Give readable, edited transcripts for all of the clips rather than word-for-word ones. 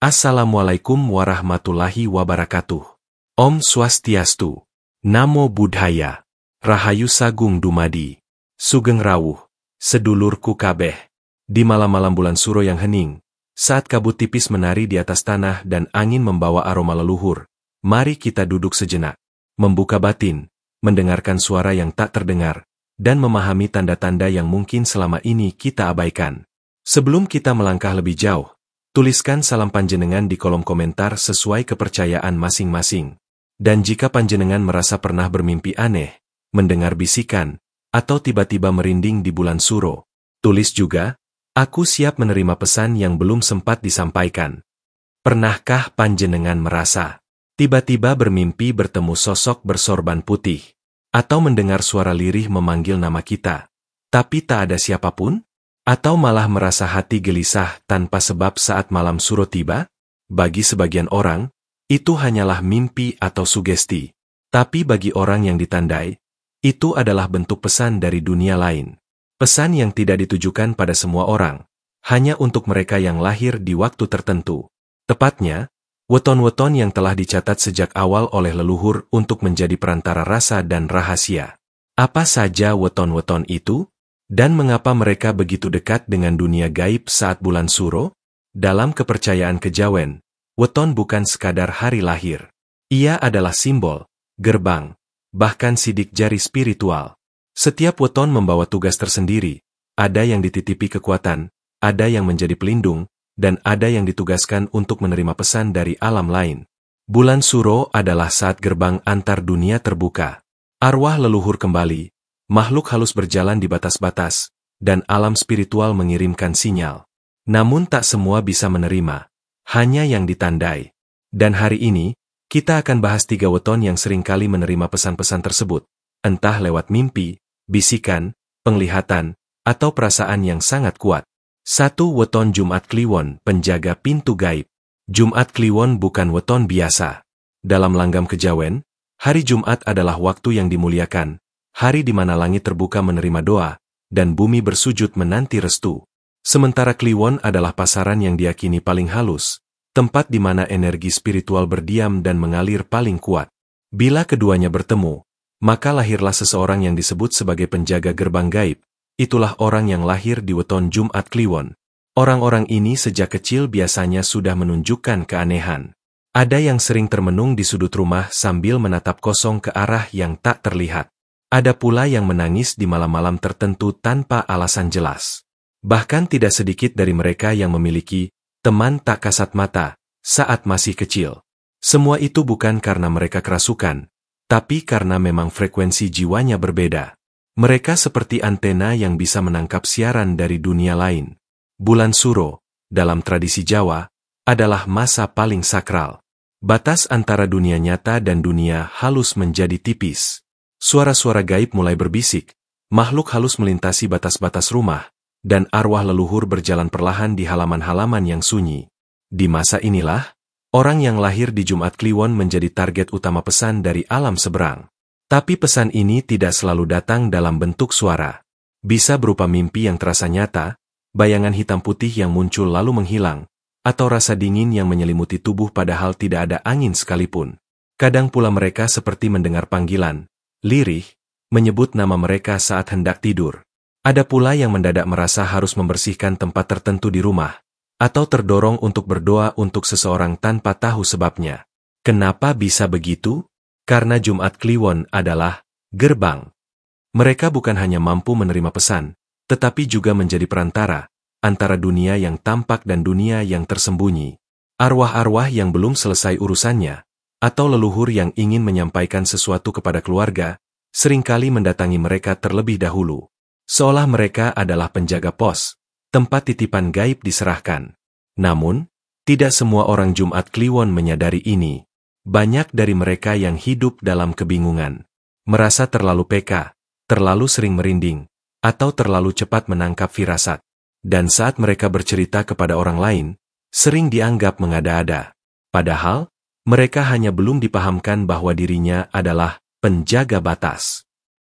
Assalamualaikum warahmatullahi wabarakatuh. Om Swastiastu. Namo Buddhaya. Rahayu Sagung Dumadi. Sugeng Rawuh. Sedulurku kabeh. Di malam-malam bulan Suro yang hening, saat kabut tipis menari di atas tanah dan angin membawa aroma leluhur, mari kita duduk sejenak, membuka batin, mendengarkan suara yang tak terdengar, dan memahami tanda-tanda yang mungkin selama ini kita abaikan. Sebelum kita melangkah lebih jauh, tuliskan salam panjenengan di kolom komentar sesuai kepercayaan masing-masing. Dan jika panjenengan merasa pernah bermimpi aneh, mendengar bisikan, atau tiba-tiba merinding di bulan Suro, tulis juga, aku siap menerima pesan yang belum sempat disampaikan. Pernahkah panjenengan merasa tiba-tiba bermimpi bertemu sosok bersorban putih, atau mendengar suara lirih memanggil nama kita, tapi tak ada siapapun? Atau malah merasa hati gelisah tanpa sebab saat malam Suro tiba? Bagi sebagian orang, itu hanyalah mimpi atau sugesti. Tapi bagi orang yang ditandai, itu adalah bentuk pesan dari dunia lain. Pesan yang tidak ditujukan pada semua orang, hanya untuk mereka yang lahir di waktu tertentu. Tepatnya, weton-weton yang telah dicatat sejak awal oleh leluhur untuk menjadi perantara rasa dan rahasia. Apa saja weton-weton itu? Dan mengapa mereka begitu dekat dengan dunia gaib saat bulan Suro? Dalam kepercayaan kejawen, weton bukan sekadar hari lahir. Ia adalah simbol, gerbang, bahkan sidik jari spiritual. Setiap weton membawa tugas tersendiri, ada yang dititipi kekuatan, ada yang menjadi pelindung, dan ada yang ditugaskan untuk menerima pesan dari alam lain. Bulan Suro adalah saat gerbang antar dunia terbuka. Arwah leluhur kembali. Makhluk halus berjalan di batas-batas, dan alam spiritual mengirimkan sinyal. Namun tak semua bisa menerima, hanya yang ditandai. Dan hari ini, kita akan bahas 3 weton yang seringkali menerima pesan-pesan tersebut, entah lewat mimpi, bisikan, penglihatan, atau perasaan yang sangat kuat. 1. Weton Jumat Kliwon, penjaga pintu gaib. Jumat Kliwon bukan weton biasa. Dalam langgam kejawen, hari Jumat adalah waktu yang dimuliakan, hari di mana langit terbuka menerima doa, dan bumi bersujud menanti restu. Sementara Kliwon adalah pasaran yang diyakini paling halus, tempat di mana energi spiritual berdiam dan mengalir paling kuat. Bila keduanya bertemu, maka lahirlah seseorang yang disebut sebagai penjaga gerbang gaib. Itulah orang yang lahir di weton Jumat Kliwon. Orang-orang ini sejak kecil biasanya sudah menunjukkan keanehan. Ada yang sering termenung di sudut rumah sambil menatap kosong ke arah yang tak terlihat. Ada pula yang menangis di malam-malam tertentu tanpa alasan jelas. Bahkan tidak sedikit dari mereka yang memiliki teman tak kasat mata saat masih kecil. Semua itu bukan karena mereka kerasukan, tapi karena memang frekuensi jiwanya berbeda. Mereka seperti antena yang bisa menangkap siaran dari dunia lain. Bulan Suro, dalam tradisi Jawa, adalah masa paling sakral. Batas antara dunia nyata dan dunia halus menjadi tipis. Suara-suara gaib mulai berbisik, makhluk halus melintasi batas-batas rumah, dan arwah leluhur berjalan perlahan di halaman-halaman yang sunyi. Di masa inilah, orang yang lahir di Jumat Kliwon menjadi target utama pesan dari alam seberang. Tapi pesan ini tidak selalu datang dalam bentuk suara. Bisa berupa mimpi yang terasa nyata, bayangan hitam putih yang muncul lalu menghilang, atau rasa dingin yang menyelimuti tubuh padahal tidak ada angin sekalipun. Kadang pula mereka seperti mendengar panggilan, lirih, menyebut nama mereka saat hendak tidur. Ada pula yang mendadak merasa harus membersihkan tempat tertentu di rumah, atau terdorong untuk berdoa untuk seseorang tanpa tahu sebabnya. Kenapa bisa begitu? Karena Jumat Kliwon adalah gerbang. Mereka bukan hanya mampu menerima pesan, tetapi juga menjadi perantara antara dunia yang tampak dan dunia yang tersembunyi. Arwah-arwah yang belum selesai urusannya, atau leluhur yang ingin menyampaikan sesuatu kepada keluarga, seringkali mendatangi mereka terlebih dahulu. Seolah mereka adalah penjaga pos, tempat titipan gaib diserahkan. Namun, tidak semua orang Jumat Kliwon menyadari ini. Banyak dari mereka yang hidup dalam kebingungan, merasa terlalu peka, terlalu sering merinding, atau terlalu cepat menangkap firasat. Dan saat mereka bercerita kepada orang lain, sering dianggap mengada-ada. Padahal, mereka hanya belum dipahamkan bahwa dirinya adalah penjaga batas.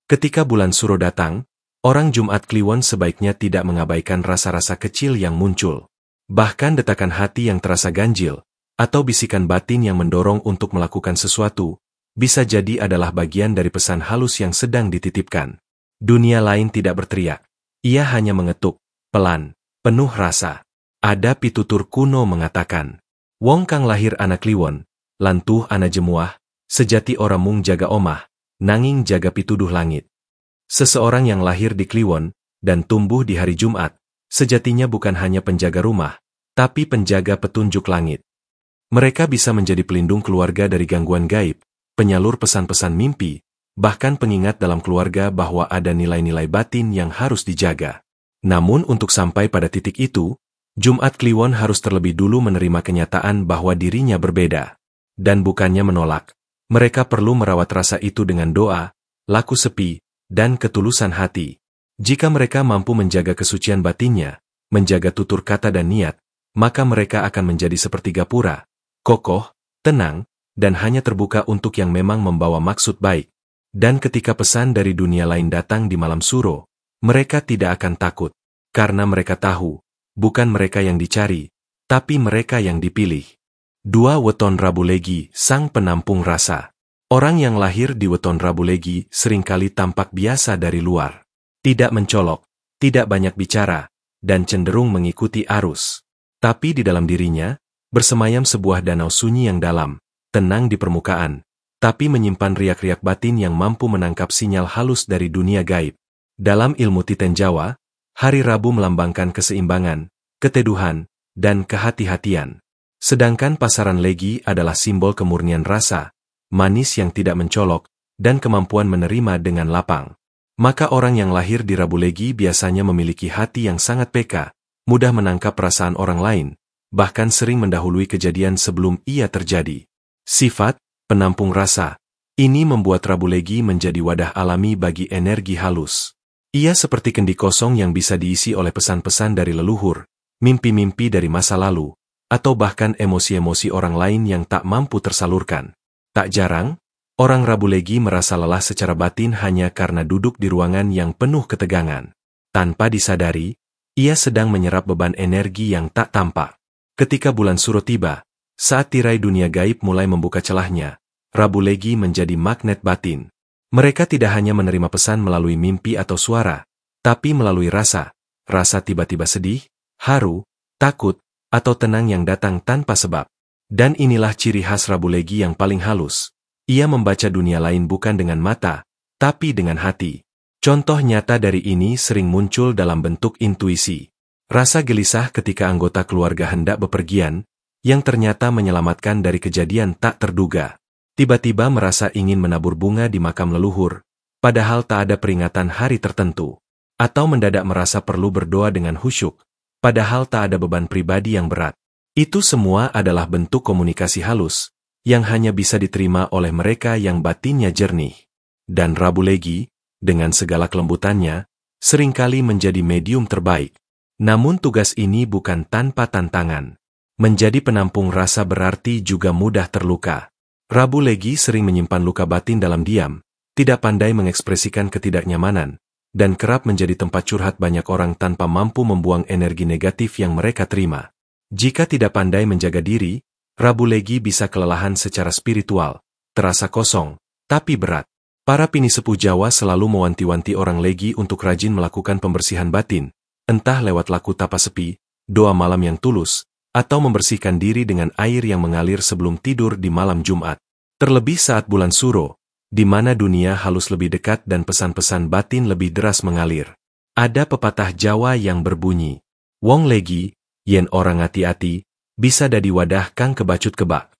Ketika bulan Suro datang, orang Jumat Kliwon sebaiknya tidak mengabaikan rasa-rasa kecil yang muncul. Bahkan detakan hati yang terasa ganjil, atau bisikan batin yang mendorong untuk melakukan sesuatu, bisa jadi adalah bagian dari pesan halus yang sedang dititipkan. Dunia lain tidak berteriak. Ia hanya mengetuk, pelan, penuh rasa. Ada pitutur kuno mengatakan, Wong kang lahir ana kliwon, lantuh ana jemuah, sejati ora mung jaga omah, nanging jaga pituduh langit. Seseorang yang lahir di Kliwon, dan tumbuh di hari Jumat, sejatinya bukan hanya penjaga rumah, tapi penjaga petunjuk langit. Mereka bisa menjadi pelindung keluarga dari gangguan gaib, penyalur pesan-pesan mimpi, bahkan pengingat dalam keluarga bahwa ada nilai-nilai batin yang harus dijaga. Namun untuk sampai pada titik itu, Jumat Kliwon harus terlebih dulu menerima kenyataan bahwa dirinya berbeda. Dan bukannya menolak, mereka perlu merawat rasa itu dengan doa, laku sepi, dan ketulusan hati. Jika mereka mampu menjaga kesucian batinnya, menjaga tutur kata dan niat, maka mereka akan menjadi seperti gapura, kokoh, tenang, dan hanya terbuka untuk yang memang membawa maksud baik. Dan ketika pesan dari dunia lain datang di malam suro, mereka tidak akan takut, karena mereka tahu, bukan mereka yang dicari, tapi mereka yang dipilih. 2 Weton Rabu Legi, Sang Penampung Rasa. Orang yang lahir di Weton Rabu Legi seringkali tampak biasa dari luar. Tidak mencolok, tidak banyak bicara, dan cenderung mengikuti arus. Tapi di dalam dirinya, bersemayam sebuah danau sunyi yang dalam, tenang di permukaan, tapi menyimpan riak-riak batin yang mampu menangkap sinyal halus dari dunia gaib. Dalam ilmu Titen Jawa, hari Rabu melambangkan keseimbangan, keteduhan, dan kehati-hatian. Sedangkan pasaran Legi adalah simbol kemurnian rasa, manis yang tidak mencolok, dan kemampuan menerima dengan lapang. Maka orang yang lahir di Rabu Legi biasanya memiliki hati yang sangat peka, mudah menangkap perasaan orang lain, bahkan sering mendahului kejadian sebelum ia terjadi. Sifat, penampung rasa, ini membuat Rabu Legi menjadi wadah alami bagi energi halus. Ia seperti kendi kosong yang bisa diisi oleh pesan-pesan dari leluhur, mimpi-mimpi dari masa lalu, atau bahkan emosi-emosi orang lain yang tak mampu tersalurkan. Tak jarang, orang Rabu Legi merasa lelah secara batin hanya karena duduk di ruangan yang penuh ketegangan. Tanpa disadari, ia sedang menyerap beban energi yang tak tampak. Ketika bulan suro tiba, saat tirai dunia gaib mulai membuka celahnya, Rabu Legi menjadi magnet batin. Mereka tidak hanya menerima pesan melalui mimpi atau suara, tapi melalui rasa tiba-tiba sedih, haru, takut, atau tenang yang datang tanpa sebab. Dan inilah ciri khas Rabu Legi yang paling halus. Ia membaca dunia lain bukan dengan mata, tapi dengan hati. Contoh nyata dari ini sering muncul dalam bentuk intuisi. Rasa gelisah ketika anggota keluarga hendak bepergian, yang ternyata menyelamatkan dari kejadian tak terduga. Tiba-tiba merasa ingin menabur bunga di makam leluhur, padahal tak ada peringatan hari tertentu. Atau mendadak merasa perlu berdoa dengan khusyuk, padahal tak ada beban pribadi yang berat. Itu semua adalah bentuk komunikasi halus, yang hanya bisa diterima oleh mereka yang batinnya jernih. Dan Rabu Legi, dengan segala kelembutannya, seringkali menjadi medium terbaik. Namun tugas ini bukan tanpa tantangan. Menjadi penampung rasa berarti juga mudah terluka. Rabu Legi sering menyimpan luka batin dalam diam, tidak pandai mengekspresikan ketidaknyamanan, dan kerap menjadi tempat curhat banyak orang tanpa mampu membuang energi negatif yang mereka terima. Jika tidak pandai menjaga diri, Rabu Legi bisa kelelahan secara spiritual, terasa kosong, tapi berat. Para pinisepuh Jawa selalu mewanti-wanti orang Legi untuk rajin melakukan pembersihan batin, entah lewat laku tapa sepi, doa malam yang tulus, atau membersihkan diri dengan air yang mengalir sebelum tidur di malam Jumat. Terlebih saat bulan suro, di mana dunia halus lebih dekat dan pesan-pesan batin lebih deras mengalir. Ada pepatah Jawa yang berbunyi, Wong Legi, yen orang hati-hati, bisa dadi wadah kang kebacut kebak.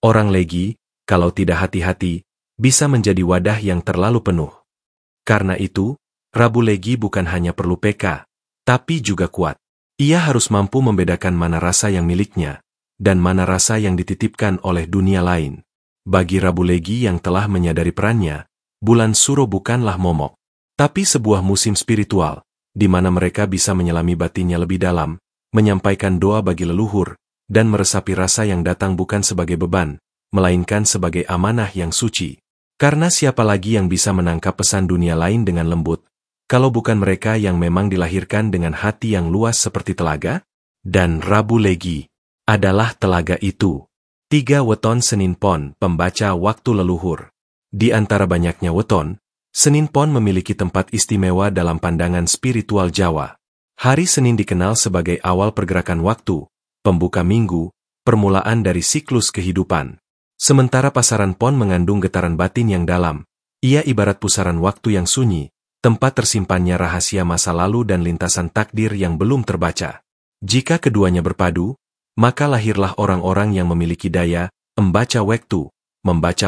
Orang Legi, kalau tidak hati-hati, bisa menjadi wadah yang terlalu penuh. Karena itu, Rabu Legi bukan hanya perlu peka, tapi juga kuat. Ia harus mampu membedakan mana rasa yang miliknya, dan mana rasa yang dititipkan oleh dunia lain. Bagi Rabu Legi yang telah menyadari perannya, bulan suro bukanlah momok, tapi sebuah musim spiritual, di mana mereka bisa menyelami batinnya lebih dalam, menyampaikan doa bagi leluhur, dan meresapi rasa yang datang bukan sebagai beban, melainkan sebagai amanah yang suci. Karena siapa lagi yang bisa menangkap pesan dunia lain dengan lembut, kalau bukan mereka yang memang dilahirkan dengan hati yang luas seperti telaga? dan Rabu Legi adalah telaga itu. 3 weton Senin Pon, pembaca waktu leluhur. Di antara banyaknya weton, Senin Pon memiliki tempat istimewa dalam pandangan spiritual Jawa. Hari Senin dikenal sebagai awal pergerakan waktu, pembuka minggu, permulaan dari siklus kehidupan. Sementara pasaran Pon mengandung getaran batin yang dalam, ia ibarat pusaran waktu yang sunyi, tempat tersimpannya rahasia masa lalu dan lintasan takdir yang belum terbaca. Jika keduanya berpadu, maka lahirlah orang-orang yang memiliki daya membaca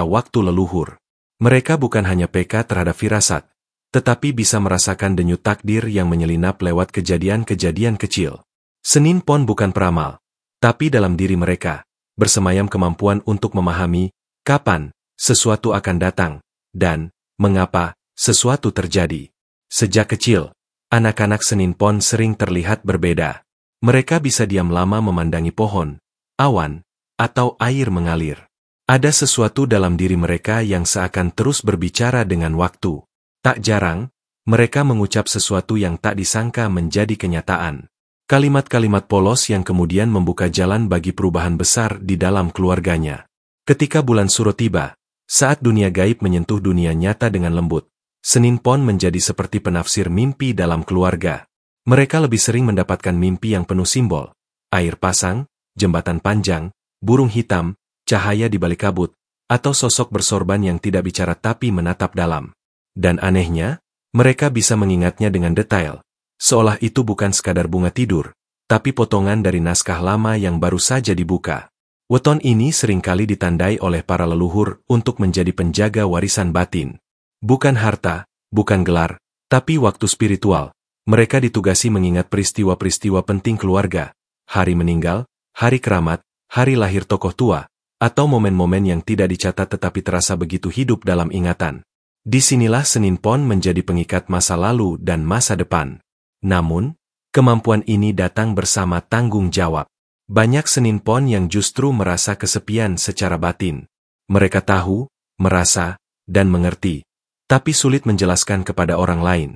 waktu leluhur. Mereka bukan hanya peka terhadap firasat, tetapi bisa merasakan denyut takdir yang menyelinap lewat kejadian-kejadian kecil. Senin Pon bukan peramal, tapi dalam diri mereka, bersemayam kemampuan untuk memahami kapan sesuatu akan datang, dan mengapa sesuatu terjadi. Sejak kecil, anak-anak Senin Pon sering terlihat berbeda. Mereka bisa diam lama memandangi pohon, awan, atau air mengalir. Ada sesuatu dalam diri mereka yang seakan terus berbicara dengan waktu. Tak jarang, mereka mengucap sesuatu yang tak disangka menjadi kenyataan. Kalimat-kalimat polos yang kemudian membuka jalan bagi perubahan besar di dalam keluarganya. Ketika bulan Suro tiba, saat dunia gaib menyentuh dunia nyata dengan lembut, Senin Pon menjadi seperti penafsir mimpi dalam keluarga. Mereka lebih sering mendapatkan mimpi yang penuh simbol, air pasang, jembatan panjang, burung hitam, cahaya di balik kabut, atau sosok bersorban yang tidak bicara tapi menatap dalam. Dan anehnya, mereka bisa mengingatnya dengan detail, seolah itu bukan sekadar bunga tidur, tapi potongan dari naskah lama yang baru saja dibuka. Weton ini seringkali ditandai oleh para leluhur untuk menjadi penjaga warisan batin. Bukan harta, bukan gelar, tapi waktu spiritual. Mereka ditugasi mengingat peristiwa-peristiwa penting keluarga, hari meninggal, hari keramat, hari lahir tokoh tua, atau momen-momen yang tidak dicatat tetapi terasa begitu hidup dalam ingatan. Disinilah Senin Pon menjadi pengikat masa lalu dan masa depan. Namun, kemampuan ini datang bersama tanggung jawab. Banyak Senin Pon yang justru merasa kesepian secara batin. Mereka tahu, merasa, dan mengerti, tapi sulit menjelaskan kepada orang lain.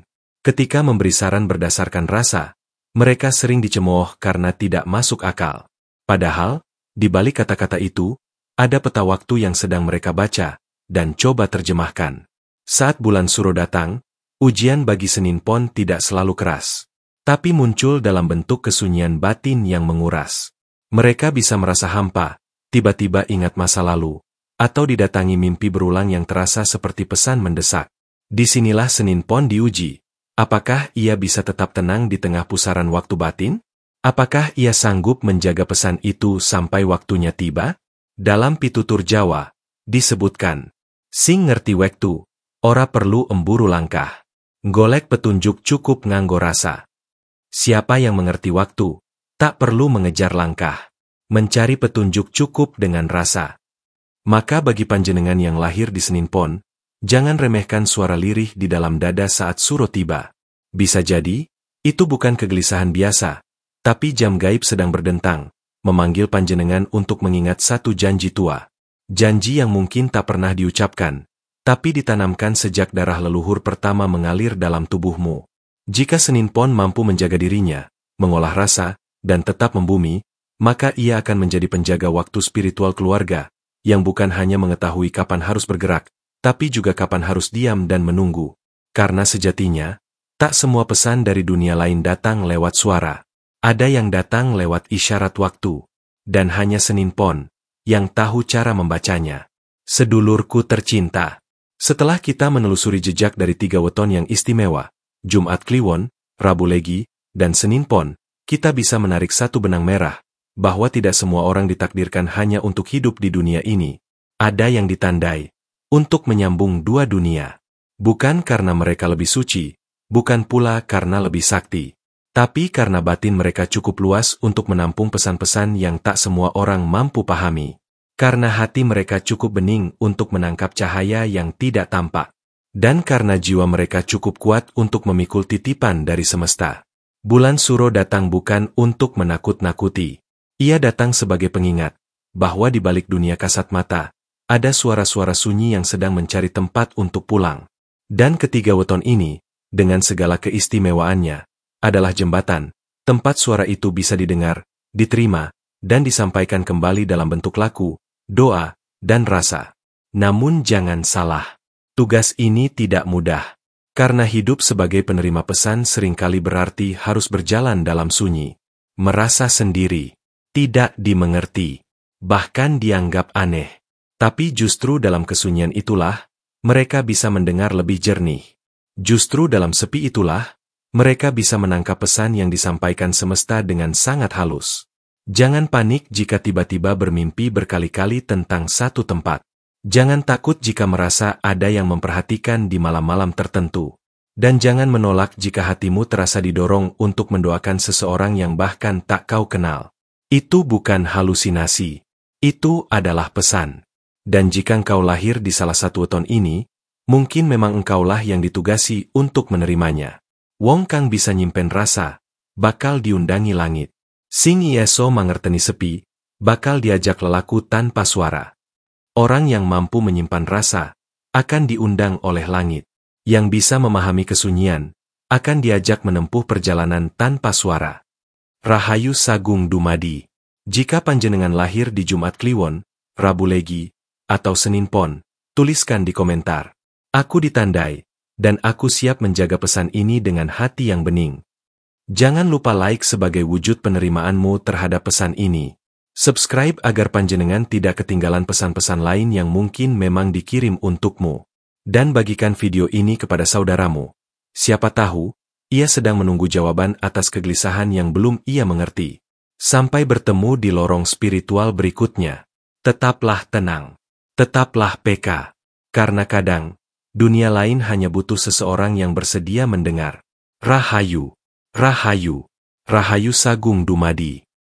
Ketika memberi saran berdasarkan rasa, mereka sering dicemooh karena tidak masuk akal. Padahal, di balik kata-kata itu, ada peta waktu yang sedang mereka baca dan coba terjemahkan. Saat bulan Suro datang, ujian bagi Senin Pon tidak selalu keras, tapi muncul dalam bentuk kesunyian batin yang menguras. Mereka bisa merasa hampa, tiba-tiba ingat masa lalu, atau didatangi mimpi berulang yang terasa seperti pesan mendesak. Disinilah Senin Pon diuji. Apakah ia bisa tetap tenang di tengah pusaran waktu batin? Apakah ia sanggup menjaga pesan itu sampai waktunya tiba? Dalam pitutur Jawa, disebutkan, sing ngerti wektu, ora perlu emburu langkah. Golek petunjuk cukup nganggo rasa. Siapa yang mengerti waktu, tak perlu mengejar langkah. Mencari petunjuk cukup dengan rasa. Maka bagi panjenengan yang lahir di Senin Pon, jangan remehkan suara lirih di dalam dada saat Suro tiba. Bisa jadi, itu bukan kegelisahan biasa, tapi jam gaib sedang berdentang, memanggil panjenengan untuk mengingat satu janji tua. Janji yang mungkin tak pernah diucapkan, tapi ditanamkan sejak darah leluhur pertama mengalir dalam tubuhmu. Jika Senin Pon mampu menjaga dirinya, mengolah rasa, dan tetap membumi, maka ia akan menjadi penjaga waktu spiritual keluarga, yang bukan hanya mengetahui kapan harus bergerak, tapi juga kapan harus diam dan menunggu. Karena sejatinya, tak semua pesan dari dunia lain datang lewat suara. Ada yang datang lewat isyarat waktu, dan hanya Senin Pon yang tahu cara membacanya. Sedulurku tercinta, setelah kita menelusuri jejak dari 3 weton yang istimewa, Jumat Kliwon, Rabu Legi, dan Senin Pon, kita bisa menarik satu benang merah, bahwa tidak semua orang ditakdirkan hanya untuk hidup di dunia ini. Ada yang ditandai untuk menyambung 2 dunia. Bukan karena mereka lebih suci, bukan pula karena lebih sakti, tapi karena batin mereka cukup luas untuk menampung pesan-pesan yang tak semua orang mampu pahami. Karena hati mereka cukup bening untuk menangkap cahaya yang tidak tampak. Dan karena jiwa mereka cukup kuat untuk memikul titipan dari semesta. Bulan Suro datang bukan untuk menakut-nakuti. Ia datang sebagai pengingat, bahwa di balik dunia kasat mata, ada suara-suara sunyi yang sedang mencari tempat untuk pulang. Dan ketiga weton ini, dengan segala keistimewaannya, adalah jembatan, Tempat suara itu bisa didengar, diterima, dan disampaikan kembali dalam bentuk laku, doa, dan rasa. Namun jangan salah, tugas ini tidak mudah. Karena hidup sebagai penerima pesan seringkali berarti harus berjalan dalam sunyi. Merasa sendiri, tidak dimengerti, bahkan dianggap aneh. Tapi justru dalam kesunyian itulah, mereka bisa mendengar lebih jernih. Justru dalam sepi itulah, mereka bisa menangkap pesan yang disampaikan semesta dengan sangat halus. Jangan panik jika tiba-tiba bermimpi berkali-kali tentang satu tempat. Jangan takut jika merasa ada yang memperhatikan di malam-malam tertentu. Dan jangan menolak jika hatimu terasa didorong untuk mendoakan seseorang yang bahkan tak kau kenal. Itu bukan halusinasi. Itu adalah pesan. Dan jika engkau lahir di salah satu weton ini, mungkin memang engkaulah yang ditugasi untuk menerimanya. Wong kang bisa nyimpen rasa, bakal diundangi langit. Sing ieso mangerteni sepi, bakal diajak lelaku tanpa suara. Orang yang mampu menyimpan rasa, akan diundang oleh langit. Yang bisa memahami kesunyian, akan diajak menempuh perjalanan tanpa suara. Rahayu Sagung Dumadi. Jika panjenengan lahir di Jumat Kliwon, Rabu Legi, atau Senin Pon, tuliskan di komentar. Aku ditandai, dan aku siap menjaga pesan ini dengan hati yang bening. Jangan lupa like sebagai wujud penerimaanmu terhadap pesan ini. Subscribe agar panjenengan tidak ketinggalan pesan-pesan lain yang mungkin memang dikirim untukmu. Dan bagikan video ini kepada saudaramu. Siapa tahu, ia sedang menunggu jawaban atas kegelisahan yang belum ia mengerti. Sampai bertemu di lorong spiritual berikutnya. Tetaplah tenang. Tetaplah PK. Karena kadang, dunia lain hanya butuh seseorang yang bersedia mendengar. Rahayu, Rahayu, Rahayu Sagung Dumadi.